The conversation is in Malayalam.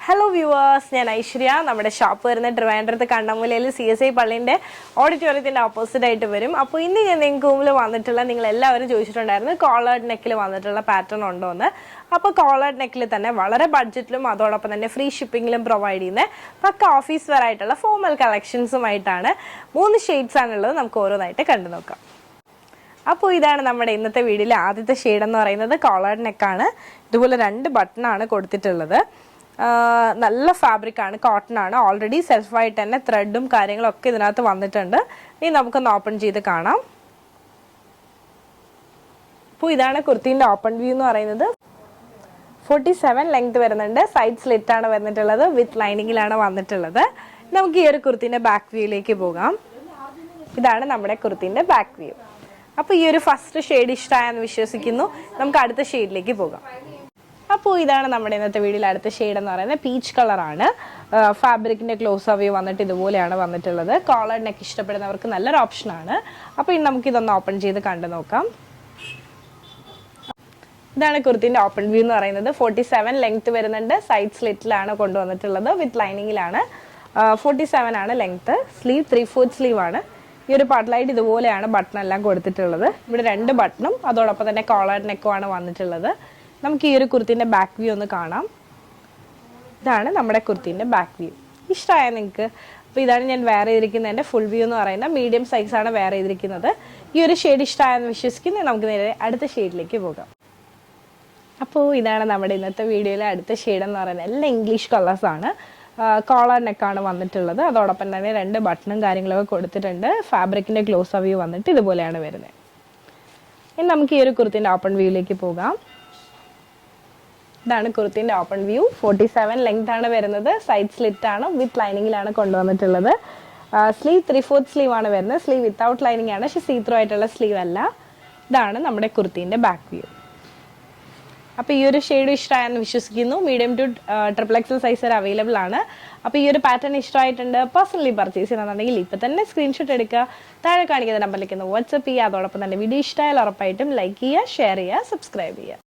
ഹലോ വ്യൂവേഴ്സ്, ഞാൻ ഐശ്വര്യ. നമ്മുടെ ഷോപ്പ് വരുന്ന ട്രിവാൻഡ്രത്ത് കണ്ണമൂലയിൽ CSI പള്ളിൻ്റെ ഓഡിറ്റോറിയത്തിൻ്റെ ഓപ്പോസിറ്റ് ആയിട്ട് വരും. അപ്പോൾ ഇന്ന് ഞാൻ നിങ്ങൾക്ക് മുമ്പിൽ വന്നിട്ടുള്ള നിങ്ങൾ എല്ലാവരും ചോദിച്ചിട്ടുണ്ടായിരുന്നു കോളേർഡ് നെക്കിൽ വന്നിട്ടുള്ള പാറ്റേൺ ഉണ്ടോ എന്ന്. അപ്പോൾ കോളേർഡ് നെക്കിൽ തന്നെ വളരെ ബഡ്ജറ്റിലും അതോടൊപ്പം തന്നെ ഫ്രീ ഷിപ്പിങ്ങിലും പ്രൊവൈഡ് ചെയ്യുന്ന പക്ക ഓഫീസ് വെയർ ആയിട്ടുള്ള ഫോമൽ കളക്ഷൻസുമായിട്ടാണ് 3 ഷെയ്ഡ്സ് ആണുള്ളത്. നമുക്ക് ഓരോന്നായിട്ട് കണ്ടു നോക്കാം. അപ്പോൾ ഇതാണ് നമ്മുടെ ഇന്നത്തെ വീഡിയോയിലെ ആദ്യത്തെ ഷെയ്ഡ് എന്ന് പറയുന്നത് കോളേർഡ് നെക്കാണ്. ഇതുപോലെ 2 ബട്ടണാണ് കൊടുത്തിട്ടുള്ളത്. നല്ല ഫാബ്രിക് ആണ്, കോട്ടൺ ആണ്. ഓൾറെഡി സെൽഫായിട്ട് തന്നെ ത്രെഡും കാര്യങ്ങളും ഒക്കെ ഇതിനകത്ത് വന്നിട്ടുണ്ട്. ഇനി നമുക്കൊന്ന് ഓപ്പൺ ചെയ്ത് കാണാം. അപ്പോൾ ഇതാണ് കുർത്തീൻ്റെ ഓപ്പൺ വ്യൂ എന്ന് പറയുന്നത്. 47 ലെങ്ത് വരുന്നുണ്ട്. സൈഡ് സ്ലിറ്റ് ആണ് വന്നിട്ടുള്ളത്. വിത്ത് ലൈനിങ്ങിലാണ് വന്നിട്ടുള്ളത്. നമുക്ക് ഈ ഒരു കുർത്തീൻ്റെ ബാക്ക് വ്യൂയിലേക്ക് പോകാം. ഇതാണ് നമ്മുടെ കുർത്തീൻ്റെ ബാക്ക് വ്യൂ. അപ്പോൾ ഈ ഒരു ഫസ്റ്റ് ഷെയ്ഡ് ഇഷ്ടമായെന്ന് വിശ്വസിക്കുന്നു. നമുക്ക് അടുത്ത ഷെയ്ഡിലേക്ക് പോകാം. അപ്പോൾ ഇതാണ് നമ്മുടെ ഇന്നത്തെ വീഡിയോയിൽ അടുത്ത ഷെയ്ഡ് എന്ന് പറയുന്നത് പീച്ച് കളറാണ്. ഫാബ്രിക്കിൻ്റെ ക്ലോസ് വ്യൂ വന്നിട്ട് ഇതുപോലെയാണ് വന്നിട്ടുള്ളത്. കോളർ നെക്ക് ഇഷ്ടപ്പെടുന്നവർക്ക് നല്ലൊരു ഓപ്ഷനാണ്. അപ്പോൾ ഇനി നമുക്കിതൊന്ന് ഓപ്പൺ ചെയ്ത് കണ്ടു നോക്കാം. ഇതാണ് കുർത്തീൻ്റെ ഓപ്പൺ വ്യൂ എന്ന് പറയുന്നത്. 47 ലെങ്ത് വരുന്നുണ്ട്. സൈഡ് സ്ലിറ്റിലാണ് കൊണ്ടുവന്നിട്ടുള്ളത്. വിത്ത് ലൈനിങ്ങിലാണ്. 47 ആണ് ലെങ്ത്. സ്ലീവ് 3/4 സ്ലീവ് ആണ്. ഈ ഒരു പാർട്ടിലായിട്ട് ഇതുപോലെയാണ് ബട്ടൺ എല്ലാം കൊടുത്തിട്ടുള്ളത്. ഇവിടെ 2 ബട്ടണും അതോടൊപ്പം തന്നെ കോളർ നെക്കുമാണ് വന്നിട്ടുള്ളത്. നമുക്ക് ഈ ഒരു കുർത്തീൻ്റെ ബാക്ക് വ്യൂ ഒന്ന് കാണാം. ഇതാണ് നമ്മുടെ കുർത്തീൻ്റെ ബാക്ക് വ്യൂ. ഇഷ്ടമായ നിങ്ങൾക്ക്? അപ്പോൾ ഇതാണ് ഞാൻ വെയർ ചെയ്തിരിക്കുന്നതിൻ്റെ ഫുൾ വ്യൂ എന്ന് പറയുന്നത്. മീഡിയം സൈസാണ് വെയർ ചെയ്തിരിക്കുന്നത്. ഈ ഒരു ഷെയ്ഡ് ഇഷ്ടമായെന്ന് വിശ്വസിക്കുന്നത്. നമുക്ക് നേരെ അടുത്ത ഷെയ്ഡിലേക്ക് പോകാം. അപ്പോൾ ഇതാണ് നമ്മുടെ ഇന്നത്തെ വീഡിയോയിലെ അടുത്ത ഷെയ്ഡ് എന്ന് പറയുന്നത്. എല്ലാം ഇംഗ്ലീഷ് കളേഴ്സാണ്. കോളർ നെക്കാണ് വന്നിട്ടുള്ളത്. അതോടൊപ്പം തന്നെ 2 ബട്ടണും കാര്യങ്ങളൊക്കെ കൊടുത്തിട്ടുണ്ട്. ഫാബ്രിക്കിൻ്റെ ക്ലോസ് വ്യൂ വന്നിട്ട് ഇതുപോലെയാണ് വരുന്നത്. ഇനി നമുക്ക് ഈ ഒരു കുർത്തീൻ്റെ ഓപ്പൺ വ്യൂയിലേക്ക് പോകാം. ഇതാണ് കുർത്തീൻ്റെ ഓപ്പൺ വ്യൂ. 47 ലെങ്ത് ആണ് വരുന്നത്. സൈഡ് സ്ലിറ്റ് ആണ്. വിത്ത് ലൈനിങ്ങിലാണ് കൊണ്ടുവന്നിട്ടുള്ളത്. സ്ലീവ് 3/4 സ്ലീവ് ആണ് വരുന്നത്. സ്ലീവ് വിത്തൗട്ട് ലൈനിങ് ആണ്, പക്ഷേ സീത്രോ ആയിട്ടുള്ള സ്ലീവ് അല്ല. ഇതാണ് നമ്മുടെ കുർത്തീൻ്റെ ബാക്ക് വ്യൂ. അപ്പോൾ ഈ ഒരു ഷെയ്ഡ് ഇഷ്ടമായെന്ന് വിശ്വസിക്കുന്നു. മീഡിയം ടു XXL സൈസ് വരെ അവൈലബിൾ ആണ്. അപ്പോൾ ഈ ഒരു പാറ്റേൺ ഇഷ്ടമായിട്ടുണ്ട്, പേഴ്സണലി പർച്ചേസ് ചെയ്യണമെന്നുണ്ടെങ്കിൽ ഇപ്പോൾ തന്നെ സ്ക്രീൻഷോട്ട് എടുക്കുക. താഴെ കാണിക്കുന്ന നമ്പറിലേക്ക് വാട്സപ്പ് ചെയ്യുക. അതോടൊപ്പം തന്നെ വീഡിയോ ഇഷ്ടമായാൽ ഉറപ്പായിട്ടും ലൈക്ക് ചെയ്യുക, ഷെയർ ചെയ്യുക, സബ്സ്ക്രൈബ് ചെയ്യുക.